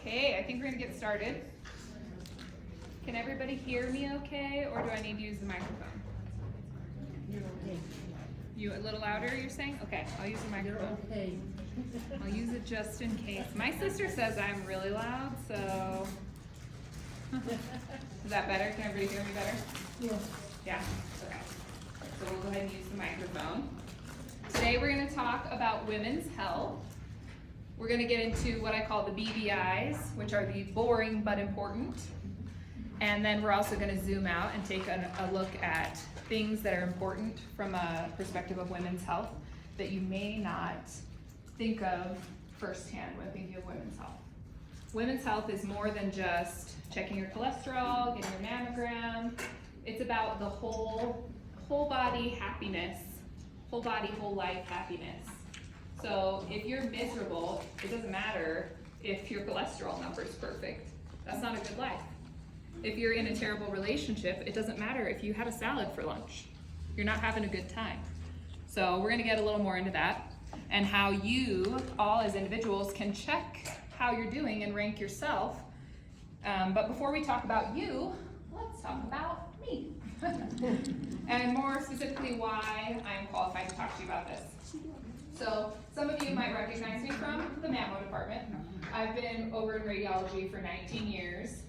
Okay, I think we're gonna get started. Can everybody hear me okay, or do I need to use the microphone? You're okay. You a little louder, you're saying? Okay, I'll use the You're microphone. okay. I'll use it just in case. My sister says I'm really loud, so. Is that better? Can everybody hear me better? Yes. Yeah, okay. So we'll go ahead and use the microphone. Today we're gonna talk about women's health. We're gonna get into what I call the BBIs, which are the boring but important. And then we're also gonna zoom out and take a look at things that are important from a perspective of women's health that you may not think of firsthand when thinking of women's health. Women's health is more than just checking your cholesterol, getting your mammogram. It's about the whole body happiness, whole body, whole life happiness. So if you're miserable, it doesn't matter if your cholesterol number is perfect. That's not a good life. If you're in a terrible relationship, it doesn't matter if you had a salad for lunch. You're not having a good time. So we're gonna get a little more into that and how you, all as individuals, can check how you're doing and rank yourself. But before we talk about you, let's talk about me. And more specifically why I'm qualified to talk to you about this. So some of you might recognize me from the mammo department. I've been over in radiology for 19 years.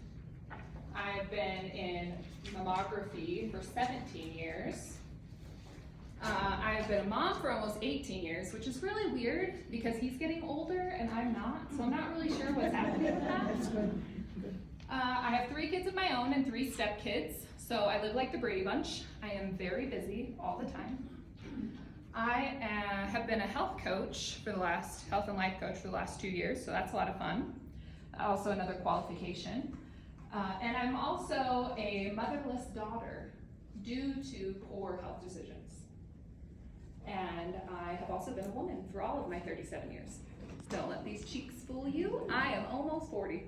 I've been in mammography for 17 years. I've been a mom for almost 18 years, which is really weird because he's getting older and I'm not, so I'm not really sure what's happening with that. That's good. I have 3 kids of my own and 3 stepkids, so I live like the Brady Bunch. I am very busy all the time. I have been a health coach for the last, health and life coach for the last 2 years, so that's a lot of fun. Also another qualification. And I'm also a motherless daughter due to poor health decisions. And I have also been a woman for all of my 37 years. Don't let these cheeks fool you. I am almost 40.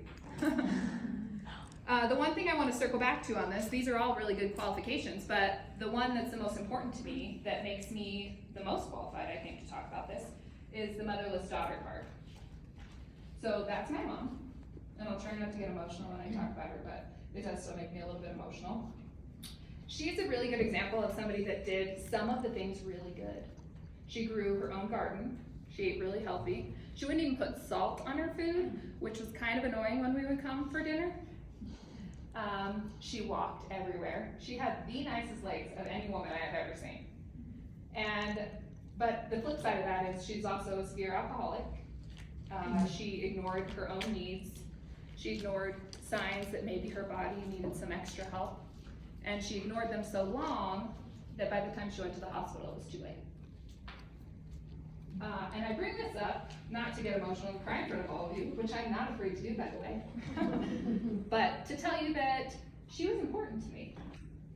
The one thing I want to circle back to on this, these are all really good qualifications, but the one that's the most important to me, that makes me the most qualified, I think, to talk about this, is the motherless daughter part. So that's my mom, and I'll try not to get emotional when I talk about her, but it does still make me a little bit emotional. She's a really good example of somebody that did some of the things really good. She grew her own garden, she ate really healthy. She wouldn't even put salt on her food, which was kind of annoying when we would come for dinner. She walked everywhere. She had the nicest legs of any woman I have ever seen. But the flip side of that is she's also a severe alcoholic. She ignored her own needs. She ignored signs that maybe her body needed some extra help. And she ignored them so long that by the time she went to the hospital, it was too late. And I bring this up, not to get emotional and cry in front of all of you, which I'm not afraid to do, by the way, but to tell you that she was important to me,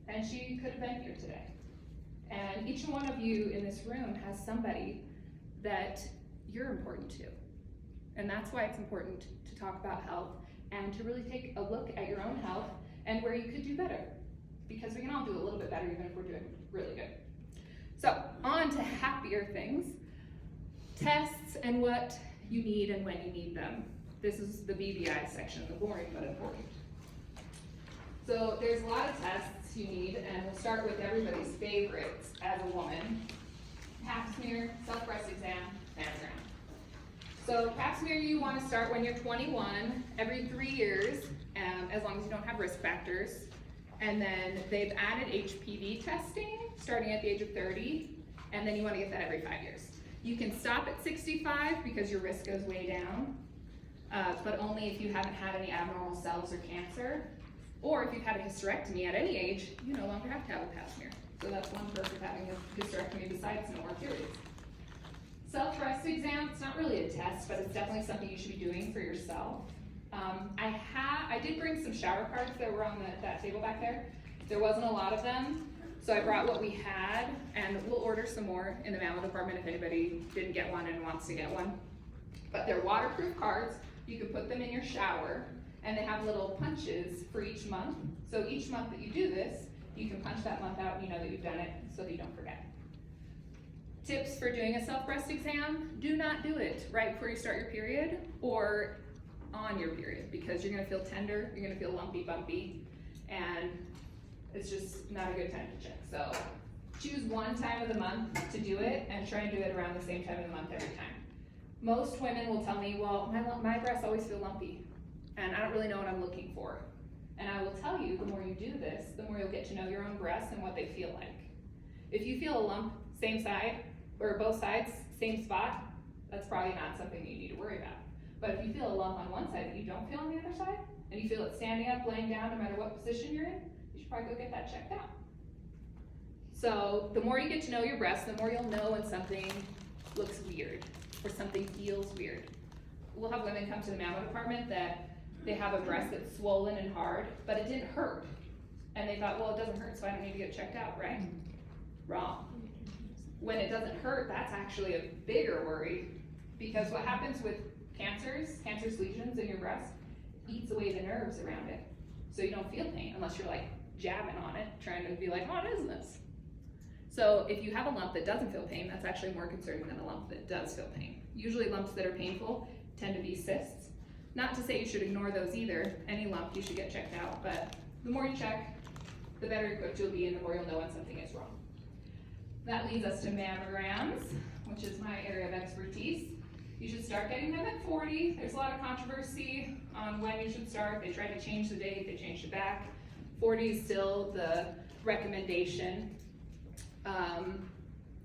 and she could have been here today. And each one of you in this room has somebody that you're important to. And that's why it's important to talk about health and to really take a look at your own health and where you could do better. Because we can all do a little bit better even if we're doing really good. So, on to happier things. Tests and what you need and when you need them. This is the BBI section, the boring but important. So there's a lot of tests you need, and we'll start with everybody's favorites as a woman. Pap smear, self-breast exam, mammogram. So pap smear you want to start when you're 21, every 3 years, as long as you don't have risk factors. And then they've added HPV testing starting at the age of 30, and then you want to get that every 5 years. You can stop at 65 because your risk goes way down, but only if you haven't had any abnormal cells or cancer, or if you've had a hysterectomy at any age, you no longer have to have a pap smear. So that's one perk of having a hysterectomy besides no more periods. Self-breast exam, it's not really a test, but it's definitely something you should be doing for yourself. I did bring some shower cards that were on that table back there. There wasn't a lot of them. So I brought what we had, and we'll order some more in the mammo department if anybody didn't get one and wants to get one. But they're waterproof cards. You can put them in your shower, and they have little punches for each month. So each month that you do this, you can punch that month out and you know that you've done it so that you don't forget. Tips for doing a self-breast exam: do not do it right before you start your period or on your period, because you're gonna feel tender, you're gonna feel lumpy bumpy, and it's just not a good time to check. So choose one time of the month to do it, and try and do it around the same time of the month every time. Most women will tell me, well, my breasts always feel lumpy, and I don't really know what I'm looking for. And I will tell you, the more you do this, the more you'll get to know your own breasts and what they feel like. If you feel a lump, same side, or both sides, same spot, that's probably not something you need to worry about. But if you feel a lump on one side that you don't feel on the other side, and you feel it standing up, laying down, no matter what position you're in, you should probably go get that checked out. So the more you get to know your breasts, the more you'll know when something looks weird, or something feels weird. We'll have women come to the mammo department that they have a breast that's swollen and hard, but it didn't hurt. And they thought, well, it doesn't hurt, so I don't need to get checked out, right? Wrong. When it doesn't hurt, that's actually a bigger worry, because what happens with cancerous lesions in your breast, eats away the nerves around it. So you don't feel pain unless you're like jabbing on it, trying to be like, what is this? So if you have a lump that doesn't feel pain, that's actually more concerning than a lump that does feel pain. Usually lumps that are painful tend to be cysts. Not to say you should ignore those either. Any lump you should get checked out, but the more you check, the better equipped you'll be and the more you'll know when something is wrong. That leads us to mammograms, which is my area of expertise. You should start getting them at 40. There's a lot of controversy on when you should start. They tried to change the date, they changed it back. 40 is still the recommendation.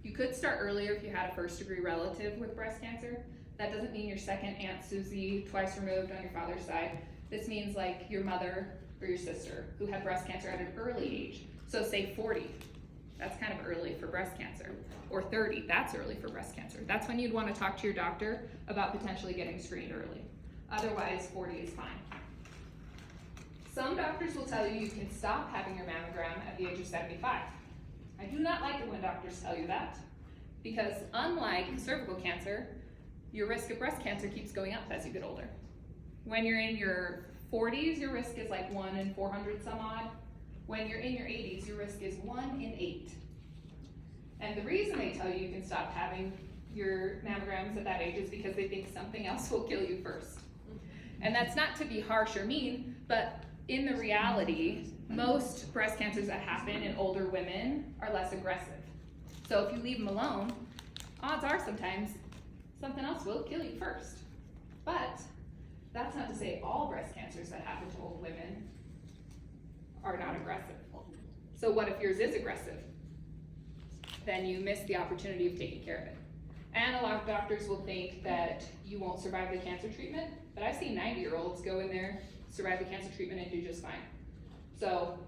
You could start earlier if you had a first-degree relative with breast cancer. That doesn't mean your second Aunt Susie, twice removed on your father's side. This means like your mother or your sister who had breast cancer at an early age. So say 40, that's kind of early for breast cancer. Or 30, that's early for breast cancer. That's when you'd want to talk to your doctor about potentially getting screened early. Otherwise, 40 is fine. Some doctors will tell you you can stop having your mammogram at the age of 75. I do not like it when doctors tell you that, because unlike cervical cancer, your risk of breast cancer keeps going up as you get older. When you're in your 40s, your risk is like 1 in 400 some odd. When you're in your 80s, your risk is 1 in 8. And the reason they tell you you can stop having your mammograms at that age is because they think something else will kill you first. And that's not to be harsh or mean, but in the reality, most breast cancers that happen in older women are less aggressive. So if you leave them alone, odds are sometimes something else will kill you first. But that's not to say all breast cancers that happen to old women are not aggressive. So what if yours is aggressive? Then you miss the opportunity of taking care of it. And a lot of doctors will think that you won't survive the cancer treatment, but I've seen 90-year-olds go in there, survive the cancer treatment, and do just fine. So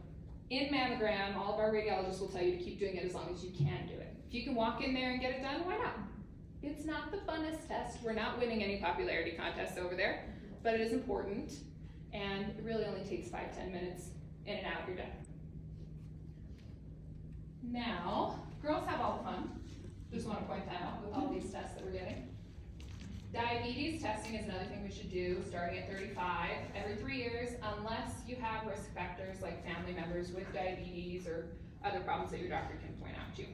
in mammogram, all of our radiologists will tell you to keep doing it as long as you can do it. If you can walk in there and get it done, why not? It's not the funnest test. We're not winning any popularity contests over there, but it is important, and it really only takes 5-10 minutes. In and out, you're done. Now, girls have all the fun. Just want to point that out with all these tests that we're getting. Diabetes testing is another thing we should do starting at 35 every 3 years, unless you have risk factors like family members with diabetes or other problems that your doctor can point out to.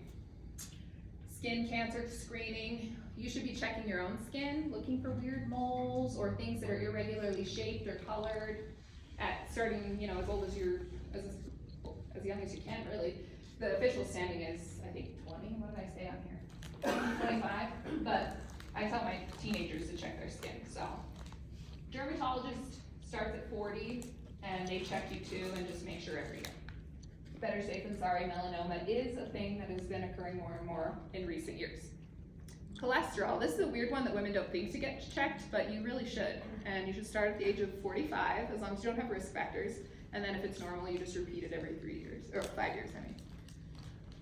Skin cancer screening. You should be checking your own skin, looking for weird moles or things that are irregularly shaped or colored at starting, as old as as young as you can, really. The official standing is, I think, 20. What did I say on here? 25. But I tell my teenagers to check their skin. So, dermatologist starts at 40, and they check you too, and just make sure every year. Better safe than sorry, melanoma is a thing that has been occurring more and more in recent years. Cholesterol, this is a weird one that women don't think to get checked, but you really should. And you should start at the age of 45, as long as you don't have risk factors. And then if it's normal, you just repeat it every 3 years, or 5 years, I mean.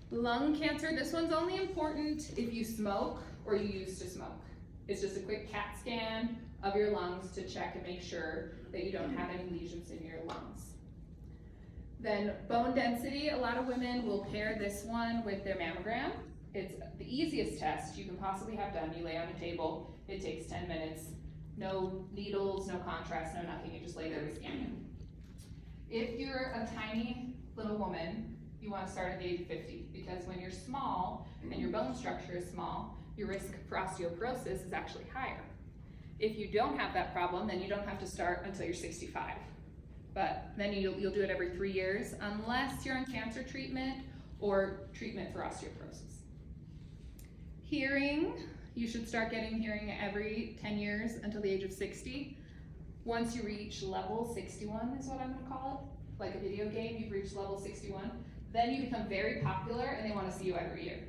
Lung cancer, this one's only important if you smoke or you used to smoke. It's just a quick CAT scan of your lungs to check and make sure that you don't have any lesions in your lungs. Then bone density, a lot of women will pair this one with their mammogram. It's the easiest test you can possibly have done. You lay on a table, it takes 10 minutes. No needles, no contrast, no nothing, you just lay there and scan it. If you're a tiny little woman, you want to start at the age of 50, because when you're small and your bone structure is small, your risk for osteoporosis is actually higher. If you don't have that problem, then you don't have to start until you're 65. But then you'll do it every 3 years unless you're on cancer treatment or treatment for osteoporosis. Hearing, you should start getting hearing every 10 years until the age of 60. Once you reach level 61 is what I'm gonna call it, like a video game, you've reached level 61, then you become very popular and they wanna see you every year.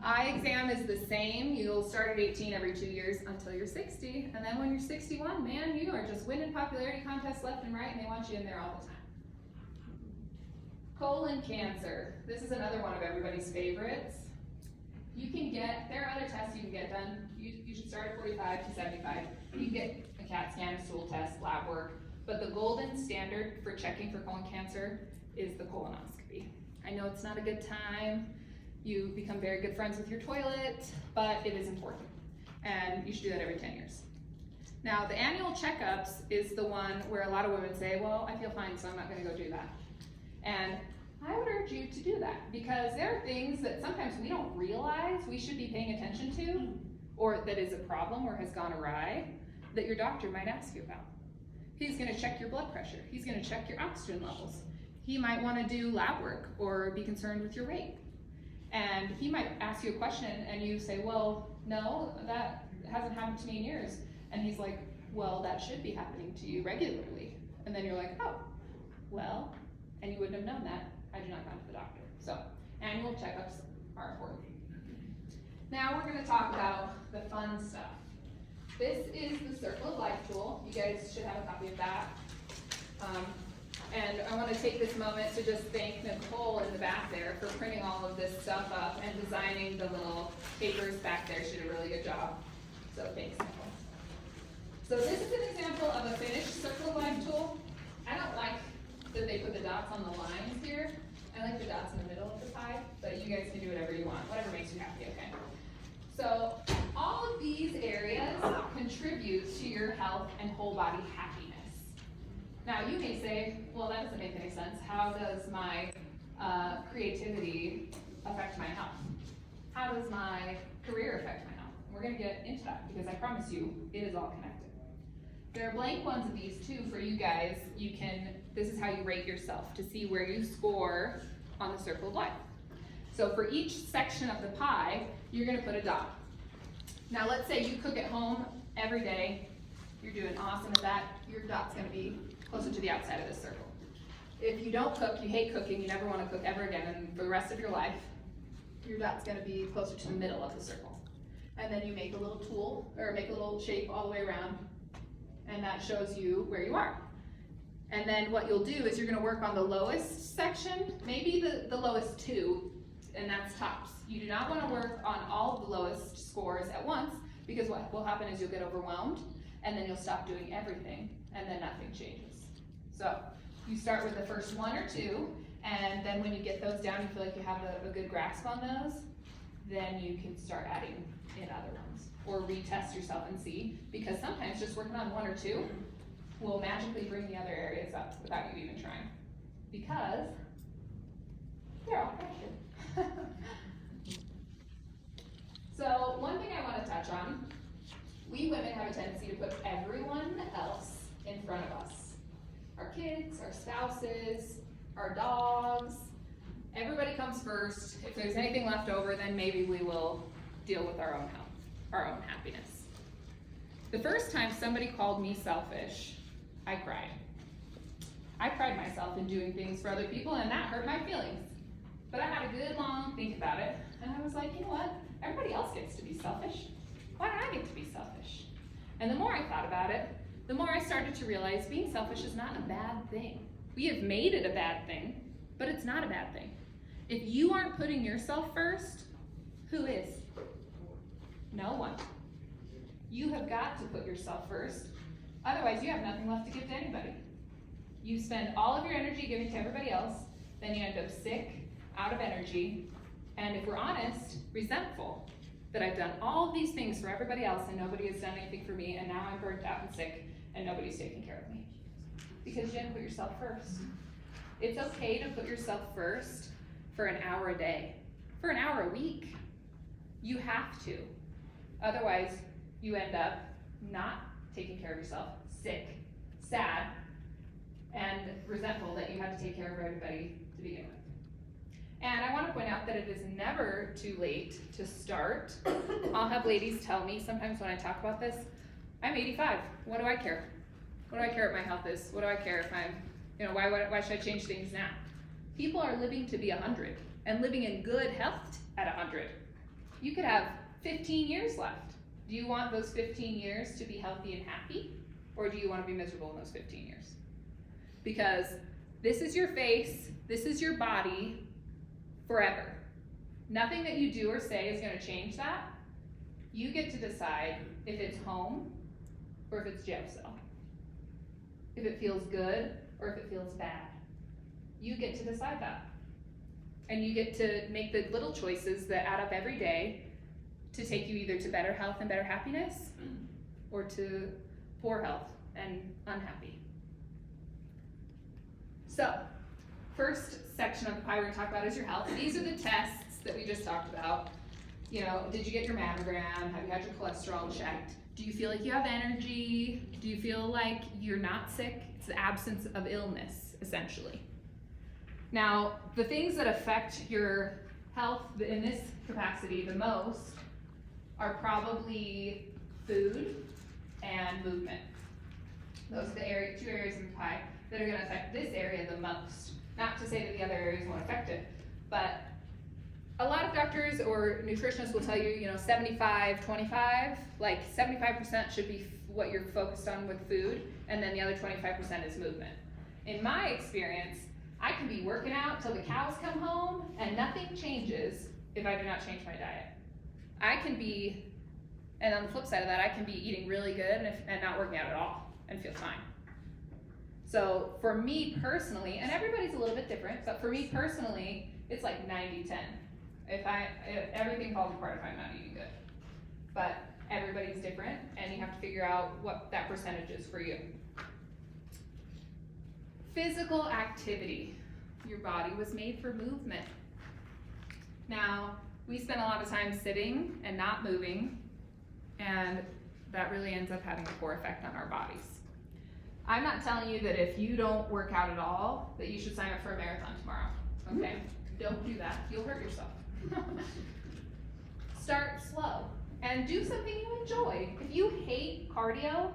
Eye exam is the same. You'll start at 18 every 2 years until you're 60, and then when you're 61, man, you are just winning popularity contests left and right, and they want you in there all the time. Colon cancer. This is another one of everybody's favorites. There are other tests you can get done. You should start at 45 to 75. You can get a CAT scan, a stool test, lab work, but the golden standard for checking for colon cancer is the colonoscopy. I know it's not a good time. You become very good friends with your toilet, but it is important. And you should do that every 10 years. Now, the annual checkups is the one where a lot of women say, well, I feel fine, so I'm not gonna go do that. And I would urge you to do that because there are things that sometimes we don't realize we should be paying attention to, or that is a problem or has gone awry, that your doctor might ask you about. He's gonna check your blood pressure. He's gonna check your oxygen levels. He might wanna do lab work or be concerned with your weight. And he might ask you a question and you say, well, no, that hasn't happened to me in years. And he's like, well, that should be happening to you regularly. And then you're like, oh, well, and you wouldn't have known that had you not gone to the doctor. So annual checkups are important. Now we're gonna talk about the fun stuff. This is the Circle of Life tool. You guys should have a copy of that. And I want to take this moment to just thank Nicole in the back there for printing all of this stuff up and designing the little papers back there. She did a really good job. So thanks, Nicole. So this is an example of a finished Circle of Life tool. I don't like that they put the dots on the lines here. I like the dots in the middle of the pie, but you guys can do whatever you want, whatever makes you happy, okay? So all of these areas contribute to your health and whole body happiness. Now you may say, well, that doesn't make any sense. How does my creativity affect my health? How does my career affect my health? We're gonna get into that because I promise you, it is all connected. There are blank ones of these too for you guys. This is how you rate yourself to see where you score on the Circle of Life. So for each section of the pie, you're gonna put a dot. Now let's say you cook at home every day, you're doing awesome at that, your dot's gonna be closer to the outside of this circle. If you don't cook, you hate cooking, you never wanna cook ever again, and for the rest of your life, your dot's gonna be closer to the middle of the circle. And then you make a little tool, or make a little shape all the way around, and that shows you where you are. And then what you'll do is you're gonna work on the lowest section, maybe the lowest two, and that's tops. You do not wanna work on all of the lowest scores at once, because what will happen is you'll get overwhelmed, and then you'll stop doing everything, and then nothing changes. So you start with the first one or two, and then when you get those down, you feel like you have a good grasp on those, then you can start adding in other ones, or retest yourself and see, because sometimes just working on one or two will magically bring the other areas up without you even trying, because they're all connected. So one thing I want to touch on, we women have a tendency to put everyone else in front of us. Our kids, our spouses, our dogs, everybody comes first. If there's anything left over, then maybe we will deal with our own health, our own happiness. The first time somebody called me selfish, I cried. I pride myself in doing things for other people, and that hurt my feelings. But I had a good long think about it, and I was like, you know what? Everybody else gets to be selfish. Why don't I get to be selfish? And the more I thought about it, the more I started to realize being selfish is not a bad thing. We have made it a bad thing, but it's not a bad thing. If you aren't putting yourself first, who is? No one. You have got to put yourself first. Otherwise, you have nothing left to give to anybody. You spend all of your energy giving to everybody else, then you end up sick, out of energy, and if we're honest, resentful that I've done all of these things for everybody else and nobody has done anything for me, and now I'm burnt out and sick and nobody's taking care of me. Because you didn't put yourself first. It's okay to put yourself first for an hour a day, for an hour a week. You have to. Otherwise, you end up not taking care of yourself, sick, sad, and resentful that you had to take care of everybody to begin with. And I want to point out that it is never too late to start. I'll have ladies tell me sometimes when I talk about this, I'm 85, what do I care? What do I care what my health is? What do I care if I'm, why should I change things now? People are living to be 100 and living in good health at 100. You could have 15 years left. Do you want those 15 years to be healthy and happy? Or do you want to be miserable in those 15 years? Because this is your face, this is your body forever. Nothing that you do or say is going to change that. You get to decide if it's home or if it's jail cell. If it feels good or if it feels bad. You get to decide that. And you get to make the little choices that add up every day to take you either to better health and better happiness or to poor health and unhappy. So, first section of the pie we're gonna talk about is your health. These are the tests that we just talked about. Did you get your mammogram? Have you had your cholesterol checked? Do you feel like you have energy? Do you feel like you're not sick? It's the absence of illness, essentially. Now, the things that affect your health in this capacity the most are probably food and movement. Those are the two areas in the pie that are going to affect this area the most. Not to say that the other areas won't affect it, but a lot of doctors or nutritionists will tell you, 75, 25, like 75% should be what you're focused on with food, and then the other 25% is movement. In my experience, I can be working out till the cows come home and nothing changes if I do not change my diet. I can be, and on the flip side of that, I can be eating really good and not working out at all and feel fine. So for me personally, and everybody's a little bit different, but for me personally, it's like 90-10. If everything falls apart if I'm not eating good. But everybody's different, and you have to figure out what that percentage is for you. Physical activity. Your body was made for movement. Now, we spend a lot of time sitting and not moving, and that really ends up having a poor effect on our bodies. I'm not telling you that if you don't work out at all, that you should sign up for a marathon tomorrow, okay? Don't do that, you'll hurt yourself. Start slow and do something you enjoy. If you hate cardio,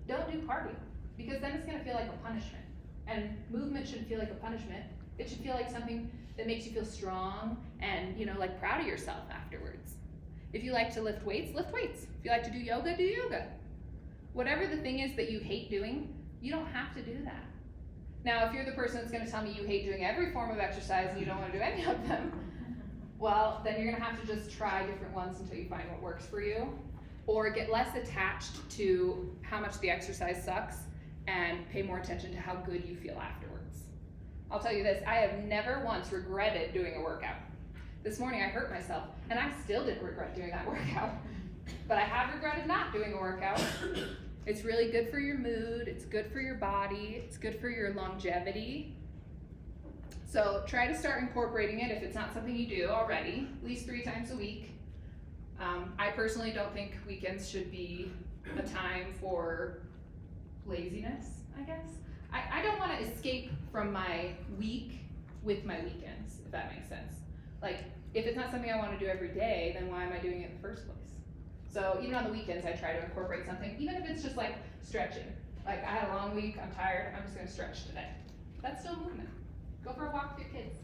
don't do cardio, because then it's gonna feel like a punishment. And movement shouldn't feel like a punishment. It should feel like something that makes you feel strong and, like proud of yourself afterwards. If you like to lift weights, lift weights. If you like to do yoga, do yoga. Whatever the thing is that you hate doing, you don't have to do that. Now, if you're the person that's gonna tell me you hate doing every form of exercise and you don't wanna do any of them, well, then you're gonna have to just try different ones until you find what works for you, or get less attached to how much the exercise sucks and pay more attention to how good you feel afterwards. I'll tell you this, I have never once regretted doing a workout. This morning I hurt myself, and I still didn't regret doing that workout. But I have regretted not doing a workout. It's really good for your mood, it's good for your body, it's good for your longevity. So try to start incorporating it if it's not something you do already, at least 3 times a week. I personally don't think weekends should be a time for laziness, I guess. I don't want to escape from my week with my weekends, if that makes sense. Like, if it's not something I want to do every day, then why am I doing it in the first place? So even on the weekends, I try to incorporate something, even if it's just like stretching. Like, I had a long week, I'm tired, I'm just going to stretch today. That's still movement. Go for a walk with your kids.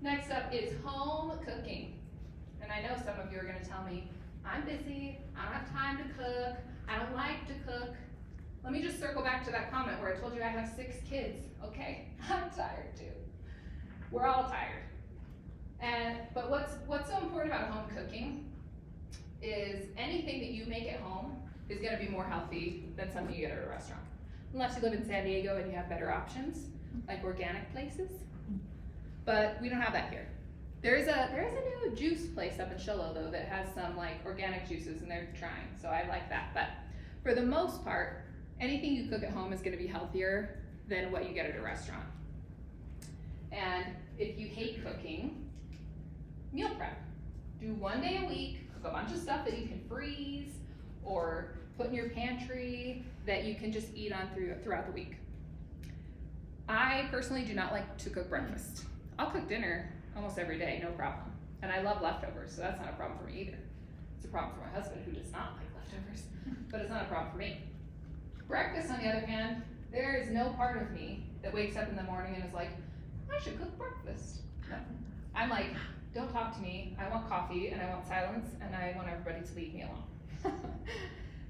Next up is home cooking. And I know some of you are going to tell me, I'm busy, I don't have time to cook, I don't like to cook. Let me just circle back to that comment where I told you I have 6 kids. Okay, I'm tired too. We're all tired. But what's so important about home cooking is anything that you make at home is going to be more healthy than something you get at a restaurant. Unless you live in San Diego and you have better options, like organic places. But we don't have that here. There is a new juice place up in Shiloh though that has some like organic juices and they're trying, so I like that. But for the most part, anything you cook at home is going to be healthier than what you get at a restaurant. And if you hate cooking, meal prep. Do 1 day a week a bunch of stuff that you can freeze or put in your pantry that you can just eat on throughout the week. I personally do not like to cook breakfast. I'll cook dinner almost every day, no problem. And I love leftovers, so that's not a problem for me either. It's a problem for my husband who does not like leftovers, but it's not a problem for me. Breakfast, on the other hand, there is no part of me that wakes up in the morning and is like, I should cook breakfast. No. I'm like, don't talk to me. I want coffee and I want silence and I want everybody to leave me alone.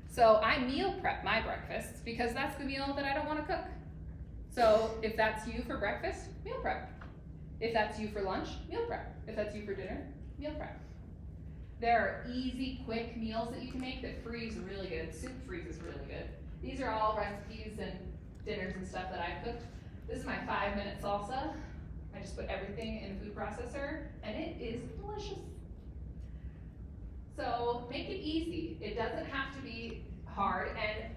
So I meal prep my breakfasts because that's the meal that I don't want to cook. So if that's you for breakfast, meal prep. If that's you for lunch, meal prep. If that's you for dinner, meal prep. There are easy, quick meals that you can make that freeze really good. Soup freezes really good. These are all recipes and dinners and stuff that I've cooked. This is my 5-minute salsa. I just put everything in a food processor and it is delicious. So make it easy. It doesn't have to be hard, and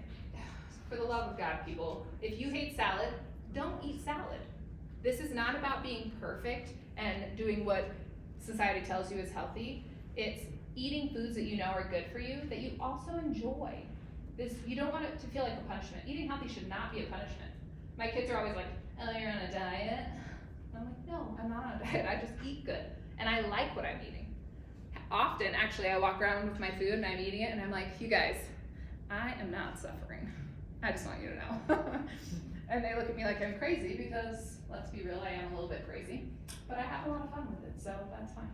for the love of God, people, if you hate salad, don't eat salad. This is not about being perfect and doing what society tells you is healthy. It's eating foods that you know are good for you, that you also enjoy. You don't want it to feel like a punishment. Eating healthy should not be a punishment. My kids are always like, oh, you're on a diet? I'm like, no, I'm not on a diet. I just eat good, and I like what I'm eating. Often, actually, I walk around with my food and I'm eating it, and I'm like, you guys, I am not suffering. I just want you to know. And they look at me like I'm crazy because, let's be real, I am a little bit crazy, but I have a lot of fun with it, so that's fine.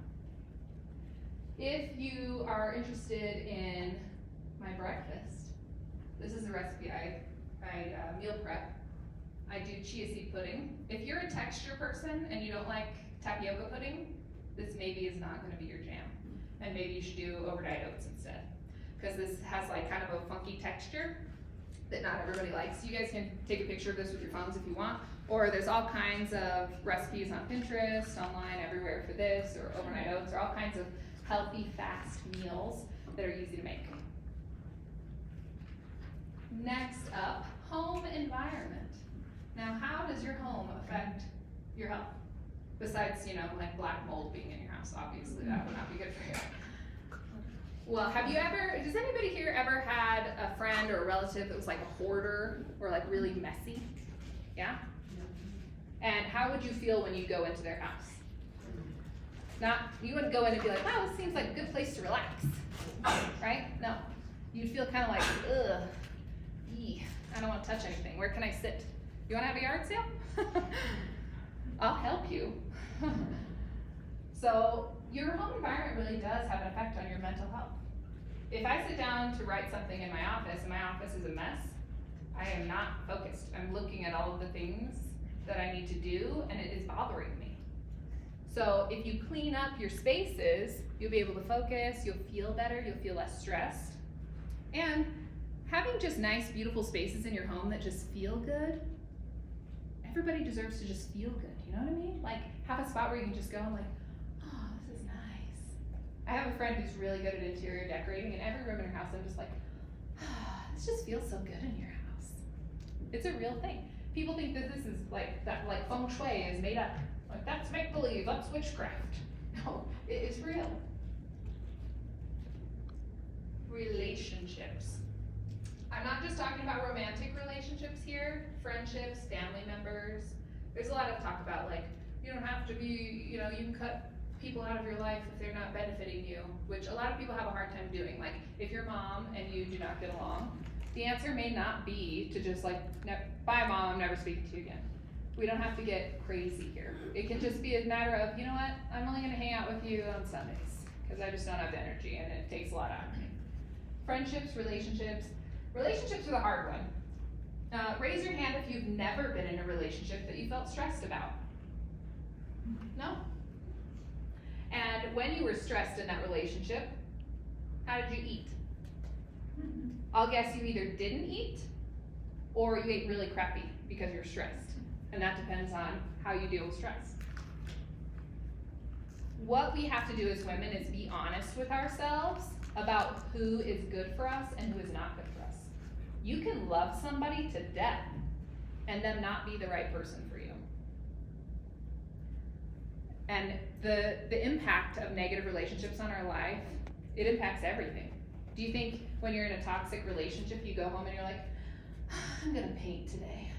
If you are interested in my breakfast, this is a recipe I meal prep. I do chia seed pudding. If you're a texture person and you don't like tapioca pudding, this maybe is not going to be your jam. And maybe you should do overnight oats instead, because this has like kind of a funky texture that not everybody likes. You guys can take a picture of this with your phones if you want, or there's all kinds of recipes on Pinterest, online, everywhere for this, or overnight oats, or all kinds of healthy, fast meals that are easy to make. Next up, home environment. Now, how does your home affect your health? Besides, like black mold being in your house, obviously that would not be good for you. Well, does anybody here ever had a friend or a relative that was like a hoarder or like really messy? Yeah? And how would you feel when you go into their house? You wouldn't go in and be like, wow, this seems like a good place to relax, right? No. You'd feel kind of like, ugh, I don't want to touch anything. Where can I sit? You want to have a yard sale? I'll help you. So your home environment really does have an effect on your mental health. If I sit down to write something in my office and my office is a mess, I am not focused. I'm looking at all of the things that I need to do and it is bothering me. So if you clean up your spaces, you'll be able to focus, you'll feel better, you'll feel less stressed. And having just nice, beautiful spaces in your home that just feel good, everybody deserves to just feel good, you know what I mean? Like, have a spot where you can just go and like, oh, this is nice. I have a friend who's really good at interior decorating, and every room in her house, I'm just like, oh, this just feels so good in your house. It's a real thing. People think that this is like feng shui is made up. Like, that's make-believe, that's witchcraft. No, it is real. Relationships. I'm not just talking about romantic relationships here, friendships, family members. There's a lot of talk about like, you don't have to be, you can cut people out of your life if they're not benefiting you, which a lot of people have a hard time doing. Like, if you're mom and you do not get along, the answer may not be to just like, bye mom, I'm never speaking to you again. We don't have to get crazy here. It can just be a matter of, you know what, I'm only gonna hang out with you on Sundays, because I just don't have the energy and it takes a lot out of me. Friendships, relationships. Relationships are the hard one. Raise your hand if you've never been in a relationship that you felt stressed about. No? And when you were stressed in that relationship, how did you eat? I'll guess you either didn't eat or you ate really crappy because you're stressed. And that depends on how you deal with stress. What we have to do as women is be honest with ourselves about who is good for us and who is not good for us. You can love somebody to death and them not be the right person for you. And the impact of negative relationships on our life It impacts everything. Do you think when you're in a toxic relationship, you go home and you're like, I'm gonna paint today?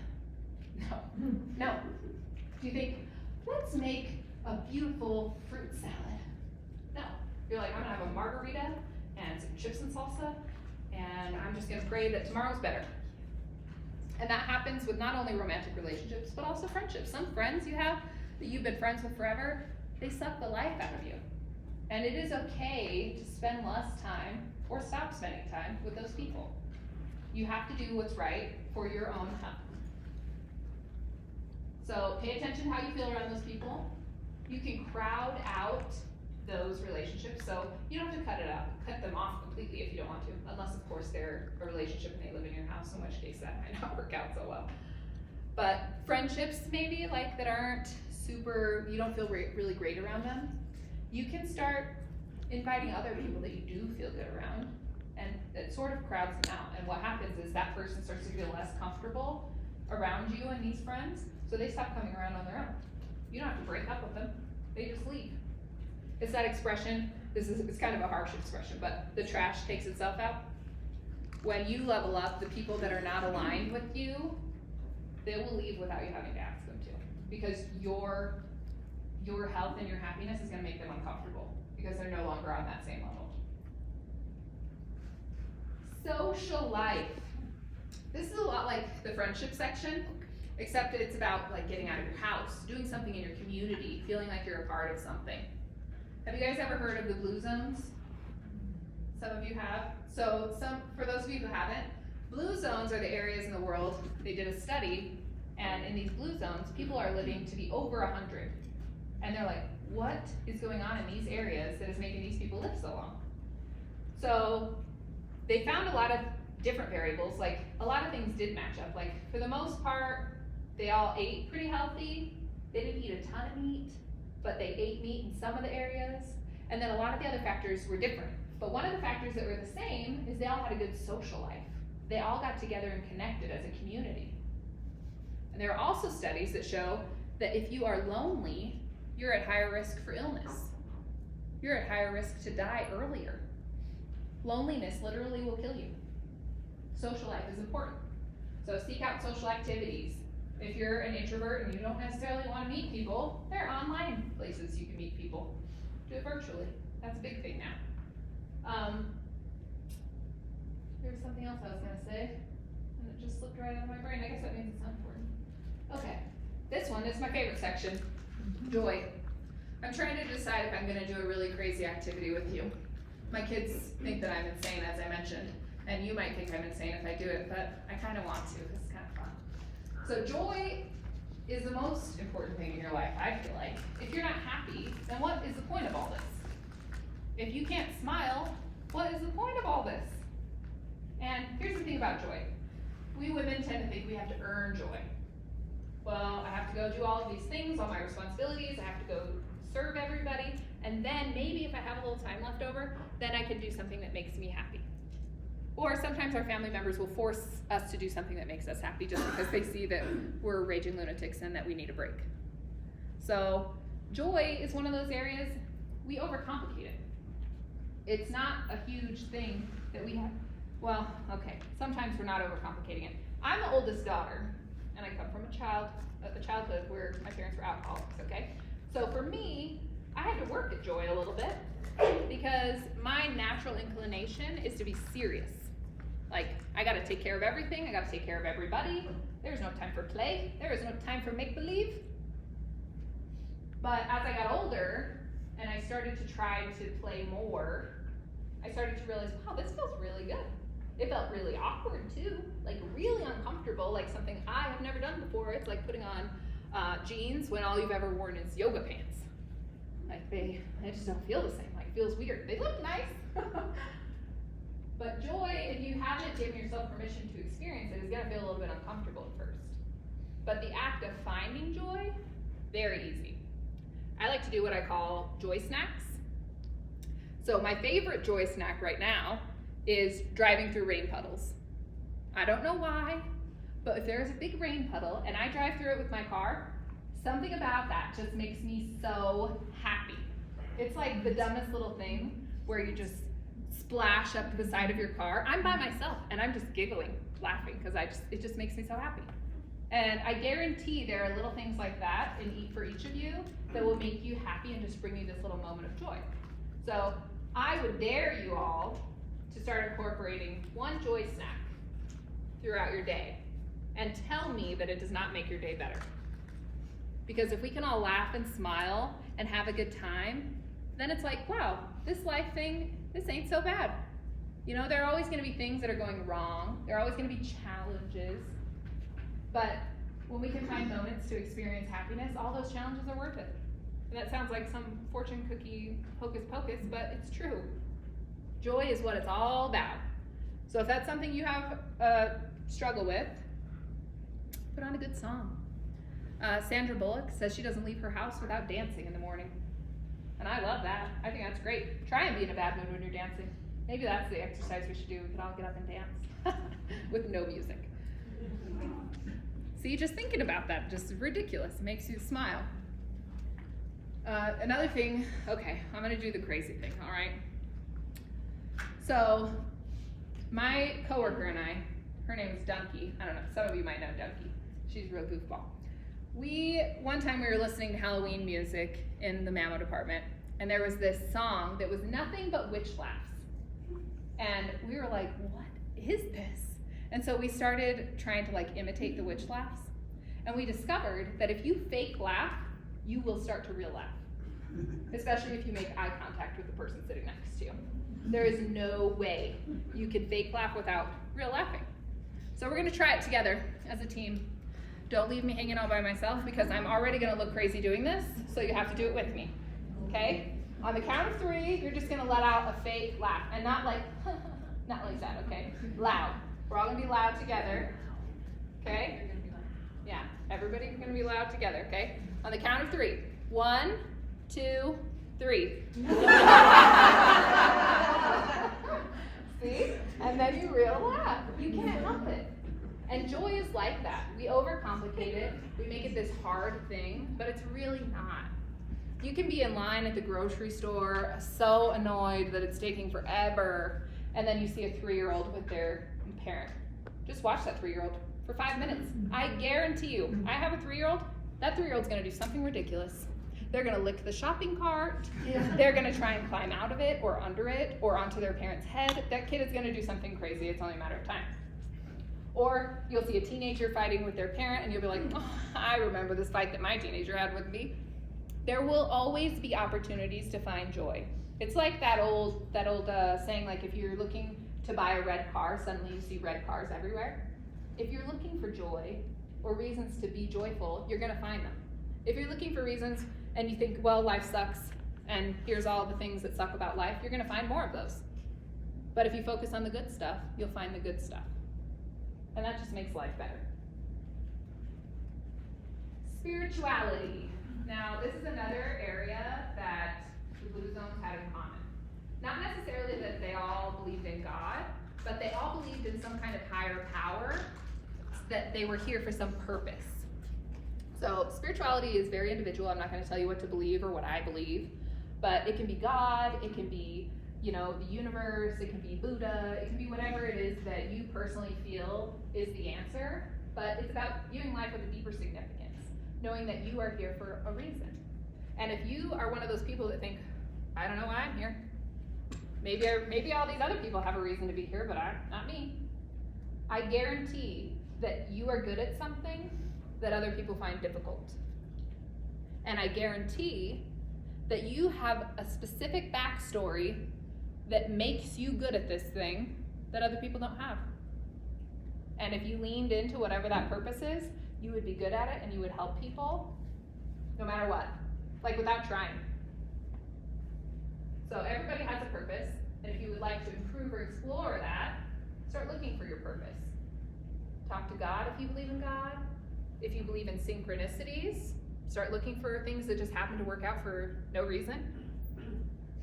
No, no. Do you think, let's make a beautiful fruit salad? No. You're like, I'm gonna have a margarita and some chips and salsa, and I'm just gonna pray that tomorrow's better. And that happens with not only romantic relationships, but also friendships. Some friends you have that you've been friends with forever, they suck the life out of you. And it is okay to spend less time or stop spending time with those people. You have to do what's right for your own health. So pay attention to how you feel around those people. You can crowd out those relationships, so you don't have to cut them off completely if you don't want to, unless of course they're a relationship and they live in your house, in which case that might not work out so well. But friendships maybe like that aren't super, you don't feel really great around them, you can start inviting other people that you do feel good around, and it sort of crowds them out. And what happens is that person starts to feel less comfortable around you and these friends, so they stop coming around on their own. You don't have to break up with them, they just leave. It's that expression, it's kind of a harsh expression, but the trash takes itself out. When you level up, the people that are not aligned with you, they will leave without you having to ask them to. Because your health and your happiness is gonna make them uncomfortable, because they're no longer on that same level. Social life. This is a lot like the friendship section, except it's about like getting out of your house, doing something in your community, feeling like you're a part of something. Have you guys ever heard of the blue zones? Some of you have. So for those of you who haven't, blue zones are the areas in the world, they did a study, and in these blue zones, people are living to be over 100. And they're like, what is going on in these areas that is making these people live so long? So they found a lot of different variables, like a lot of things did match up. Like for the most part, they all ate pretty healthy. They didn't eat a ton of meat, but they ate meat in some of the areas. And then a lot of the other factors were different. But one of the factors that were the same is they all had a good social life. They all got together and connected as a community. And there are also studies that show that if you are lonely, you're at higher risk for illness. You're at higher risk to die earlier. Loneliness literally will kill you. Social life is important. So seek out social activities. If you're an introvert and you don't necessarily want to meet people, there are online places you can meet people. Do it virtually. That's a big thing now. There's something else I was gonna say, and it just slipped right out of my brain. I guess that means it's not important. Okay, this one is my favorite section, joy. I'm trying to decide if I'm gonna do a really crazy activity with you. My kids think that I'm insane, as I mentioned, and you might think I'm insane if I do it, but I kind of want to, because it's kind of fun. So joy is the most important thing in your life, I feel like. If you're not happy, then what is the point of all this? If you can't smile, what is the point of all this? And here's the thing about joy. We women tend to think we have to earn joy. Well, I have to go do all of these things, all my responsibilities, I have to go serve everybody, and then maybe if I have a little time left over, then I can do something that makes me happy. Or sometimes our family members will force us to do something that makes us happy just because they see that we're raging lunatics and that we need a break. So joy is one of those areas we overcomplicate it. It's not a huge thing that we have. Well, okay, sometimes we're not overcomplicating it. I'm the oldest daughter, and I come from a childhood where my parents were alcoholics, okay? So for me, I had to work at joy a little bit because my natural inclination is to be serious. Like, I gotta take care of everything, I gotta take care of everybody. There's no time for play, there is no time for make-believe. But as I got older, and I started to try to play more, I started to realize, wow, this feels really good. It felt really awkward too, like really uncomfortable, like something I have never done before. It's like putting on jeans when all you've ever worn is yoga pants. Like they just don't feel the same, like it feels weird. They look nice. But joy, if you haven't given yourself permission to experience it, is gonna feel a little bit uncomfortable at first. But the act of finding joy, very easy. I like to do what I call joy snacks. So my favorite joy snack right now is driving through rain puddles. I don't know why, but if there's a big rain puddle and I drive through it with my car, something about that just makes me so happy. It's like the dumbest little thing where you just splash up the side of your car, I'm by myself and I'm just giggling, laughing, because it just makes me so happy. And I guarantee there are little things like that for each of you that will make you happy and just bring you this little moment of joy. So I would dare you all to start incorporating one joy snack throughout your day and tell me that it does not make your day better. Because if we can all laugh and smile and have a good time, then it's like, wow, this life thing, this ain't so bad. You know, there are always gonna be things that are going wrong. There are always gonna be challenges. But when we can find moments to experience happiness, all those challenges are worth it. And that sounds like some fortune cookie hocus pocus, but it's true. Joy is what it's all about. So if that's something you have struggle with, put on a good song. Sandra Bullock says she doesn't leave her house without dancing in the morning. And I love that. I think that's great. Try and be in a bad mood when you're dancing. Maybe that's the exercise we should do. We could all get up and dance with no music. See, just thinking about that, just ridiculous. It makes you smile. Another thing, okay, I'm gonna do the crazy thing, all right? So, my coworker and I, her name is Dunky. I don't know, some of you might know Dunky. She's a real goofball. One time we were listening to Halloween music in the Mammo department, and there was this song that was nothing but witch laughs. And we were like, what is this? And so we started trying to like imitate the witch laughs. And we discovered that if you fake laugh, you will start to real laugh. Especially if you make eye contact with the person sitting next to you. There is no way you can fake laugh without real laughing. So we're gonna try it together as a team. Don't leave me hanging out by myself because I'm already gonna look crazy doing this, so you have to do it with me, okay? On the count of 3, you're just gonna let out a fake laugh, and not like, not like that, okay? Loud. We're all gonna be loud together, okay? Yeah, everybody's gonna be loud together, okay? On the count of 3. 1, 2, 3. See? And then you real laugh. You can't help it. And joy is like that. We overcomplicate it. We make it this hard thing, but it's really not. You can be in line at the grocery store, so annoyed that it's taking forever, and then you see a 3-year-old with their parent. Just watch that 3-year-old for 5 minutes. I guarantee you, I have a 3-year-old, that 3-year-old's gonna do something ridiculous. They're gonna lick the shopping cart, they're gonna try and climb out of it, or under it, or onto their parent's head. That kid is gonna do something crazy, it's only a matter of time. Or you'll see a teenager fighting with their parent and you'll be like, oh, I remember this fight that my teenager had with me. There will always be opportunities to find joy. It's like that old saying, like if you're looking to buy a red car, suddenly you see red cars everywhere. If you're looking for joy or reasons to be joyful, you're gonna find them. If you're looking for reasons and you think, well, life sucks and here's all the things that suck about life, you're gonna find more of those. But if you focus on the good stuff, you'll find the good stuff. And that just makes life better. Spirituality. Now, this is another area that the Blue Zones had in common. Not necessarily that they all believed in God, but they all believed in some kind of higher power, that they were here for some purpose. So spirituality is very individual. I'm not going to tell you what to believe or what I believe, but it can be God, it can be, the universe, it can be Buddha, it can be whatever it is that you personally feel is the answer, but it's about viewing life with a deeper significance, knowing that you are here for a reason. And if you are one of those people that think, I don't know why I'm here, maybe all these other people have a reason to be here, but not me. I guarantee that you are good at something that other people find difficult. And I guarantee that you have a specific backstory that makes you good at this thing that other people don't have. And if you leaned into whatever that purpose is, you would be good at it and you would help people no matter what, like without trying. So everybody has a purpose, and if you would like to improve or explore that, start looking for your purpose. Talk to God if you believe in God. If you believe in synchronicities, start looking for things that just happen to work out for no reason.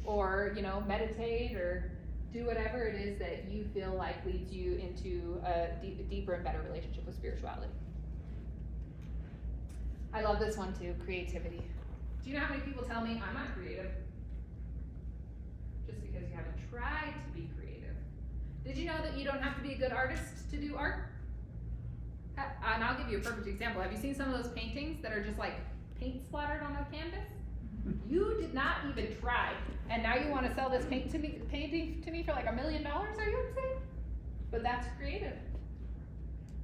Or, meditate or do whatever it is that you feel like leads you into a deeper and better relationship with spirituality. I love this one too, creativity. Do you know how many people tell me I'm not creative? Just because you haven't tried to be creative. Did you know that you don't have to be a good artist to do art? And I'll give you a perfect example. Have you seen some of those paintings that are just like paint splattered on a canvas? You did not even try, and now you want to sell this painting to me for like $1 million? Are you insane? But that's creative.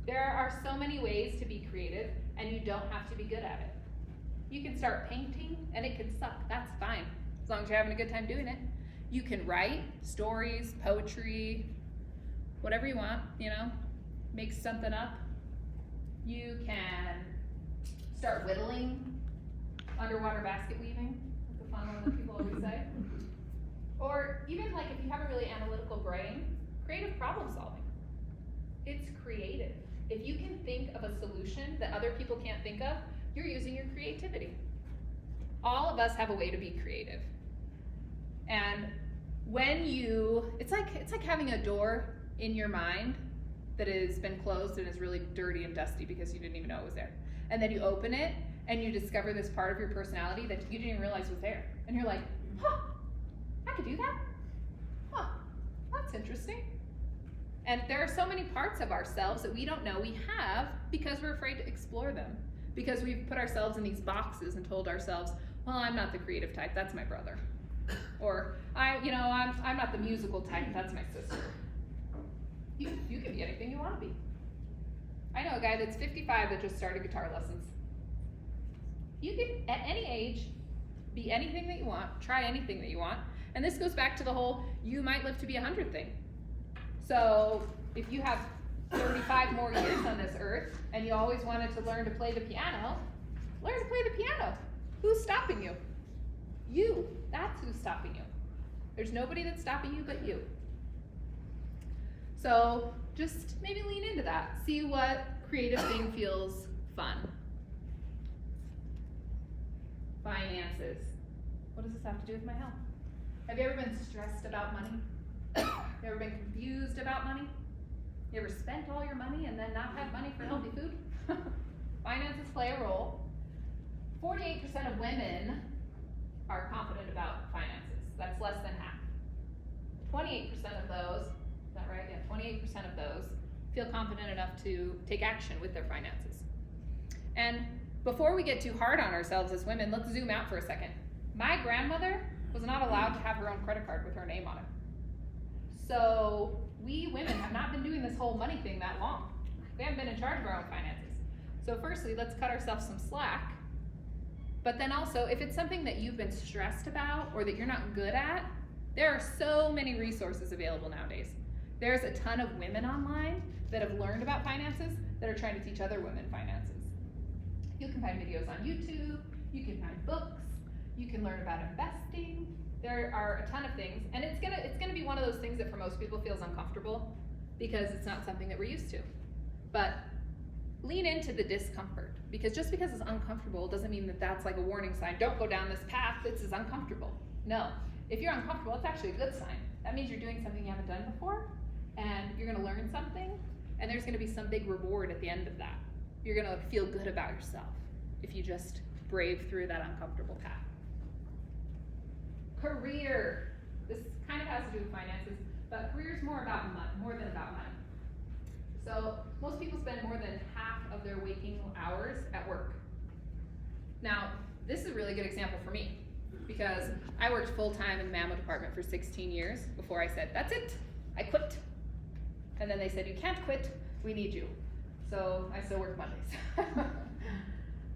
There are so many ways to be creative, and you don't have to be good at it. You can start painting, and it can suck. That's fine, as long as you're having a good time doing it. You can write stories, poetry, whatever you want, you know, make something up. You can start whittling, underwater basket weaving. That's a fun one that people always say. Or even like if you have a really analytical brain, creative problem solving. It's creative. If you can think of a solution that other people can't think of, you're using your creativity. All of us have a way to be creative. And when it's like having a door in your mind that has been closed and is really dirty and dusty because you didn't even know it was there. And then you open it and you discover this part of your personality that you didn't even realize was there. And you're like, huh, I could do that? Huh, that's interesting. And there are so many parts of ourselves that we don't know we have because we're afraid to explore them. Because we've put ourselves in these boxes and told ourselves, well, I'm not the creative type, that's my brother. Or, I'm not the musical type, that's my sister. You can be anything you want to be. I know a guy that's 55 that just started guitar lessons. You can, at any age, be anything that you want, try anything that you want. And this goes back to the whole, you might live to be 100 thing. So if you have 35 more years on this earth, and you always wanted to learn to play the piano, learn to play the piano. Who's stopping you? You. That's who's stopping you. There's nobody that's stopping you but you. So just maybe lean into that. See what creative thing feels fun. Finances. What does this have to do with my health? Have you ever been stressed about money? You ever been confused about money? You ever spent all your money and then not had money for healthy food? Finances play a role. 48% of women are confident about finances. That's less than half. 28% of those, is that right? Yeah, 28% of those feel confident enough to take action with their finances. And before we get too hard on ourselves as women, let's zoom out for a second. My grandmother was not allowed to have her own credit card with her name on it. So we women have not been doing this whole money thing that long. We haven't been in charge of our own finances. So firstly, let's cut ourselves some slack. But then also, if it's something that you've been stressed about or that you're not good at, there are so many resources available nowadays. There's a ton of women online that have learned about finances that are trying to teach other women finances. You can find videos on YouTube, you can find books, you can learn about investing. There are a ton of things, and it's gonna be one of those things that for most people feels uncomfortable because it's not something that we're used to. But lean into the discomfort, because just because it's uncomfortable doesn't mean that that's like a warning sign. Don't go down this path, this is uncomfortable. No, if you're uncomfortable, it's actually a good sign. That means you're doing something you haven't done before, and you're gonna learn something, and there's gonna be some big reward at the end of that. You're gonna feel good about yourself if you just brave through that uncomfortable path. Career. This kind of has to do with finances, but career is more than about money. So most people spend more than half of their waking hours at work. Now, this is a really good example for me because I worked full-time in the mammo department for 16 years before I said, that's it, I quit. And then they said, you can't quit, we need you. So I still work Mondays.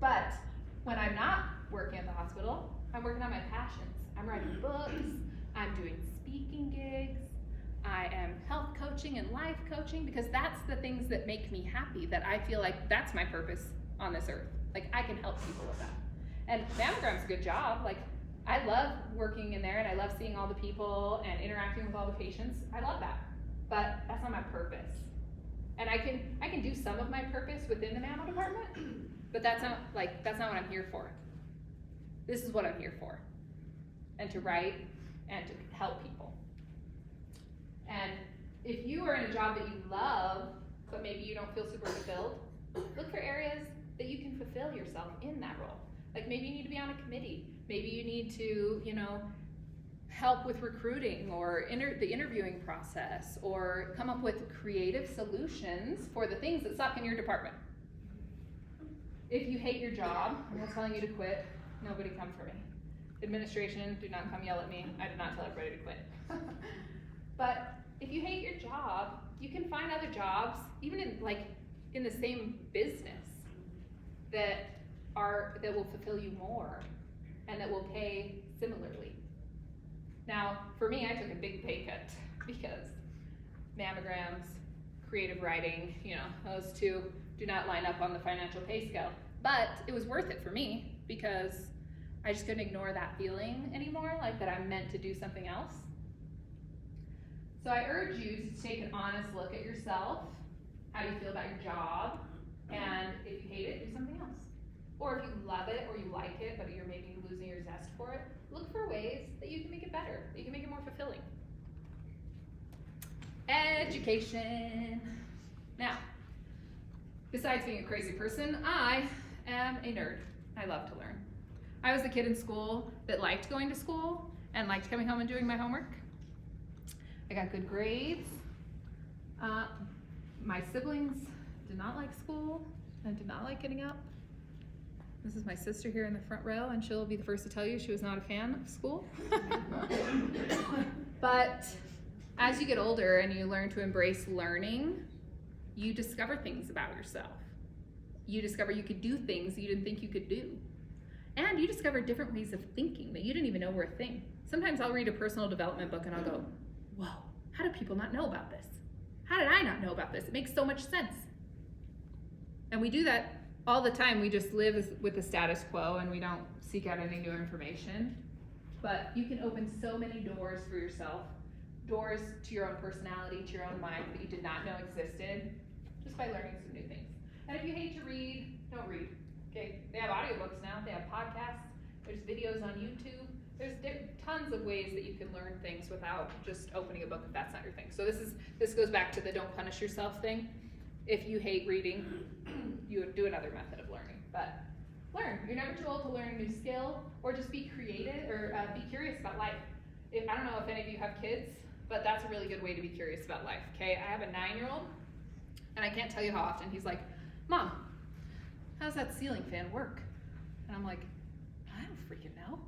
But when I'm not working at the hospital, I'm working on my passions. I'm writing books, I'm doing speaking gigs, I am health coaching and life coaching because that's the things that make me happy, that I feel like that's my purpose on this earth. Like I can help people with that. And mammogram's a good job. Like I love working in there and I love seeing all the people and interacting with all the patients. I love that, but that's not my purpose. And I can do some of my purpose within the mammo department, but that's not what I'm here for. This is what I'm here for. And to write and to help people. And if you are in a job that you love, but maybe you don't feel super fulfilled, look for areas that you can fulfill yourself in that role. Like maybe you need to be on a committee. Maybe you need to, help with recruiting or the interviewing process, or come up with creative solutions for the things that suck in your department. If you hate your job, I'm not telling you to quit. Nobody come for me. Administration, do not come yell at me. I did not tell everybody to quit. But if you hate your job, you can find other jobs, even in the same business, that will fulfill you more and that will pay similarly. Now, for me, I took a big pay cut because mammograms, creative writing, those two do not line up on the financial pay scale. But it was worth it for me because I just couldn't ignore that feeling anymore, like that I'm meant to do something else. So I urge you to take an honest look at yourself, how you feel about your job, and if you hate it, do something else. Or if you love it or you like it, but you're maybe losing your zest for it, look for ways that you can make it better, that you can make it more fulfilling. Education. Now, besides being a crazy person, I am a nerd. I love to learn. I was the kid in school that liked going to school and liked coming home and doing my homework. I got good grades. My siblings did not like school and did not like getting up. This is my sister here in the front row, and she'll be the first to tell you she was not a fan of school. But as you get older and you learn to embrace learning, you discover things about yourself. You discover you could do things you didn't think you could do. And you discover different ways of thinking that you didn't even know were a thing. Sometimes I'll read a personal development book and I'll go, whoa, how do people not know about this? How did I not know about this? It makes so much sense. And we do that all the time. We just live with the status quo and we don't seek out any new information. But you can open so many doors for yourself, doors to your own personality, to your own mind that you did not know existed, just by learning some new things. And if you hate to read, don't read. Okay, they have audiobooks now, they have podcasts, there's videos on YouTube, there's tons of ways that you can learn things without just opening a book if that's not your thing. So this goes back to the don't punish yourself thing. If you hate reading, you would do another method of learning. But learn. You're never too old to learn a new skill, or just be creative, or be curious about life. I don't know if any of you have kids, but that's a really good way to be curious about life. Okay, I have a 9-year-old, and I can't tell you how often he's like, Mom, how does that ceiling fan work? And I'm like, I don't freaking know.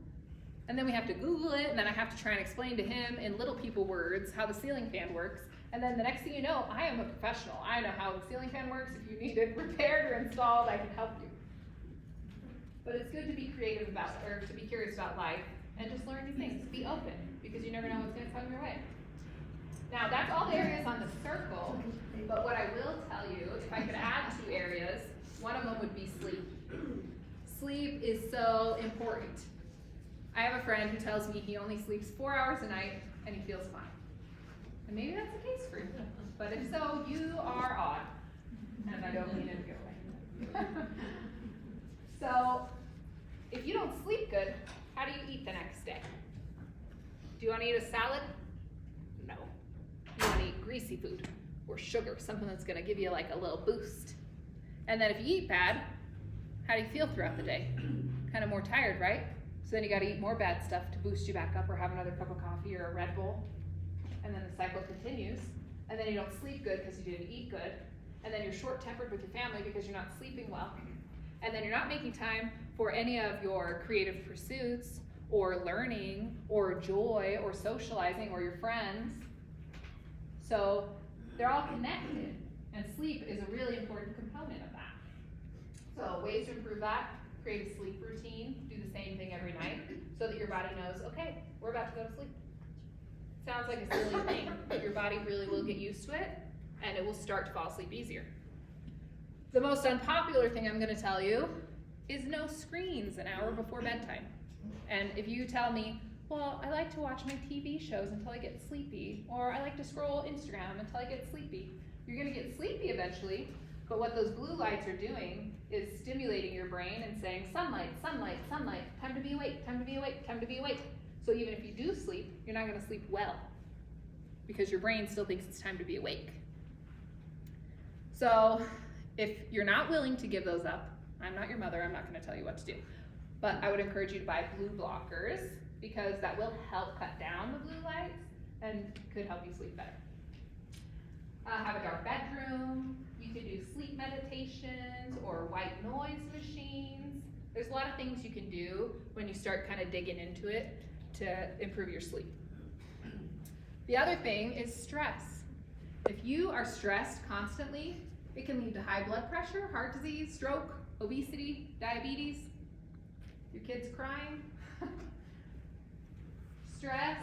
And then we have to Google it, and then I have to try and explain to him in little people words how the ceiling fan works. And then the next thing you know, I am a professional. I know how the ceiling fan works. If you need it repaired or installed, I can help you. But it's good to be creative to be curious about life and just learn new things. Be open, because you never know what's going to come your way. Now, that's all the areas on the circle, but what I will tell you, if I could add 2 areas, one of them would be sleep. Sleep is so important. I have a friend who tells me he only sleeps 4 hours a night and he feels fine. And maybe that's the case for you. But if so, you are odd. And I don't mean it in a good way. So, if you don't sleep good, how do you eat the next day? Do you want to eat a salad? No. You want to eat greasy food or sugar, something that's going to give you like a little boost. And then if you eat bad, how do you feel throughout the day? Kind of more tired, right? So then you got to eat more bad stuff to boost you back up, or have another cup of coffee or a Red Bull. And then the cycle continues. And then you don't sleep good because you didn't eat good. And then you're short-tempered with your family because you're not sleeping well. And then you're not making time for any of your creative pursuits or learning or joy or socializing or your friends. So they're all connected. And sleep is a really important component of that. So ways to improve that: create a sleep routine, do the same thing every night so that your body knows, okay, we're about to go to sleep. Sounds like a silly thing, but your body really will get used to it and it will start to fall asleep easier. The most unpopular thing I'm going to tell you is no screens an hour before bedtime. And if you tell me, well, I like to watch my TV shows until I get sleepy, or I like to scroll Instagram until I get sleepy, you're going to get sleepy eventually, but what those blue lights are doing is stimulating your brain and saying, sunlight, sunlight, sunlight, time to be awake, time to be awake, time to be awake. So even if you do sleep, you're not going to sleep well because your brain still thinks it's time to be awake. So if you're not willing to give those up, I'm not your mother, I'm not going to tell you what to do, but I would encourage you to buy blue blockers because that will help cut down the blue lights and could help you sleep better. Have a dark bedroom. You could do sleep meditations or white noise machines. There's a lot of things you can do when you start kind of digging into it to improve your sleep. The other thing is stress. If you are stressed constantly, it can lead to high blood pressure, heart disease, stroke, obesity, diabetes, your kids crying. Stress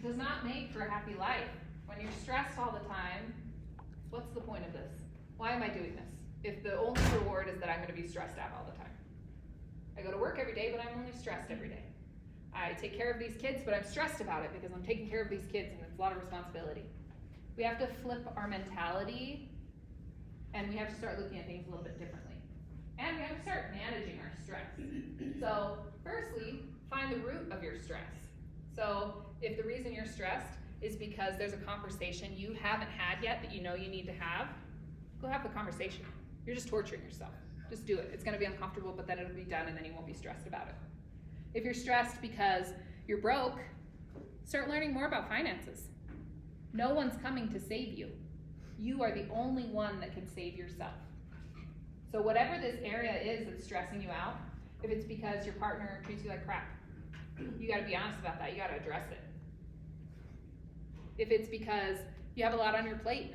does not make for a happy life. When you're stressed all the time, what's the point of this? Why am I doing this? If the only reward is that I'm gonna be stressed out all the time. I go to work every day, but I'm only stressed every day. I take care of these kids, but I'm stressed about it because I'm taking care of these kids and it's a lot of responsibility. We have to flip our mentality and we have to start looking at things a little bit differently. And we have to start managing our stress. So firstly, find the root of your stress. So if the reason you're stressed is because there's a conversation you haven't had yet that you know you need to have, go have the conversation. You're just torturing yourself. Just do it. It's gonna be uncomfortable, but then it'll be done and then you won't be stressed about it. If you're stressed because you're broke, start learning more about finances. No one's coming to save you. You are the only one that can save yourself. So whatever this area is that's stressing you out, if it's because your partner treats you like crap, you gotta be honest about that. You gotta address it. If it's because you have a lot on your plate,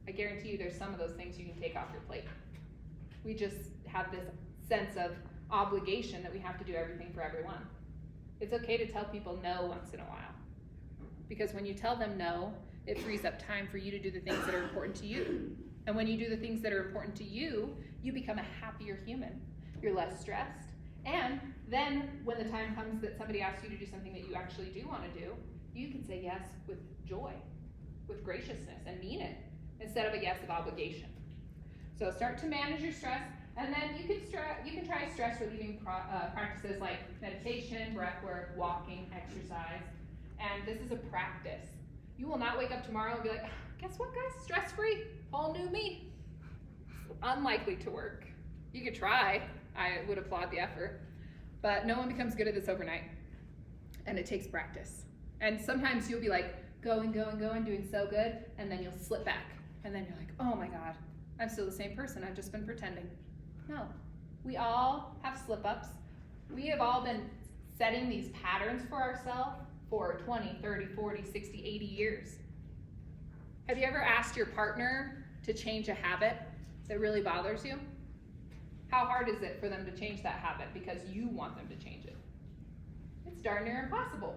I guarantee you there's some of those things you can take off your plate. We just have this sense of obligation that we have to do everything for everyone. It's okay to tell people no once in a while. Because when you tell them no, it frees up time for you to do the things that are important to you. And when you do the things that are important to you, you become a happier human. You're less stressed. And then when the time comes that somebody asks you to do something that you actually do want to do, you can say yes with joy, with graciousness, and mean it, instead of a yes of obligation. So start to manage your stress, and then you can try stress relieving practices like meditation, breath work, walking, exercise. And this is a practice. You will not wake up tomorrow and be like, guess what guys, stress-free, all new me. It's unlikely to work. You could try, I would applaud the effort, but no one becomes good at this overnight. And it takes practice. And sometimes you'll be like, going, doing so good, and then you'll slip back. And then you're like, oh my God, I'm still the same person, I've just been pretending. No, we all have slip-ups. We have all been setting these patterns for ourselves for 20, 30, 40, 60, 80 years. Have you ever asked your partner to change a habit that really bothers you? How hard is it for them to change that habit because you want them to change it? It's darn near impossible.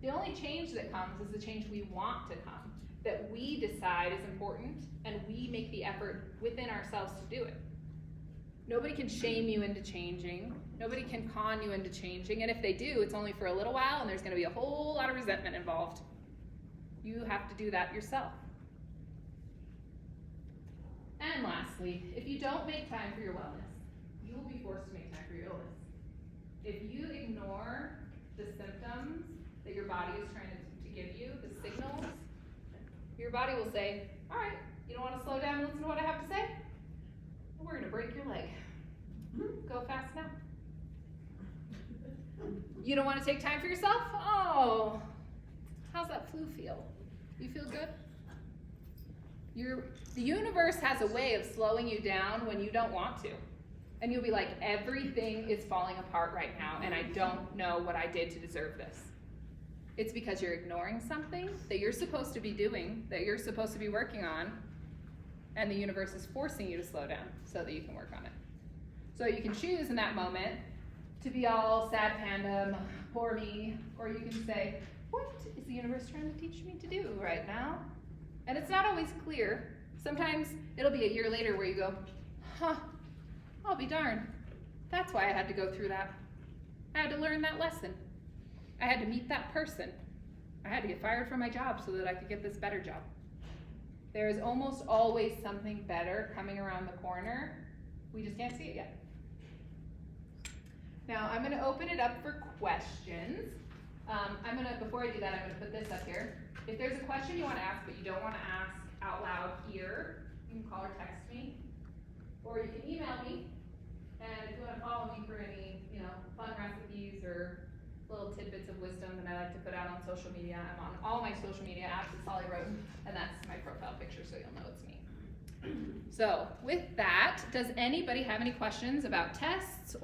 The only change that comes is the change we want to come, that we decide is important and we make the effort within ourselves to do it. Nobody can shame you into changing. Nobody can con you into changing. And if they do, it's only for a little while and there's gonna be a whole lot of resentment involved. You have to do that yourself. And lastly, if you don't make time for your wellness, you will be forced to make time for your illness. If you ignore the symptoms that your body is trying to give you, the signals, your body will say, all right, you don't wanna slow down and listen to what I have to say? We're gonna break your leg. Go fast now. You don't wanna take time for yourself? Oh, how's that flu feel? You feel good? The universe has a way of slowing you down when you don't want to. And you'll be like, everything is falling apart right now and I don't know what I did to deserve this. It's because you're ignoring something that you're supposed to be doing, that you're supposed to be working on, and the universe is forcing you to slow down so that you can work on it. So you can choose in that moment to be all sad panda, poor me, or you can say, what is the universe trying to teach me to do right now? And it's not always clear. Sometimes it'll be a year later where you go, huh, I'll be darned. That's why I had to go through that. I had to learn that lesson. I had to meet that person. I had to get fired from my job so that I could get this better job. There is almost always something better coming around the corner. We just can't see it yet. Now I'm gonna open it up for questions. Before I do that, I'm gonna put this up here. If there's a question you wanna ask but you don't wanna ask out loud here, you can call or text me, or you can email me. And if you wanna follow me for any, fun recipes or little tidbits wisdom that I like to put out on social media. I'm on all my social media apps at Solly Roden, and that's my profile picture, so you'll know it's me. So with that, does anybody have any questions about tests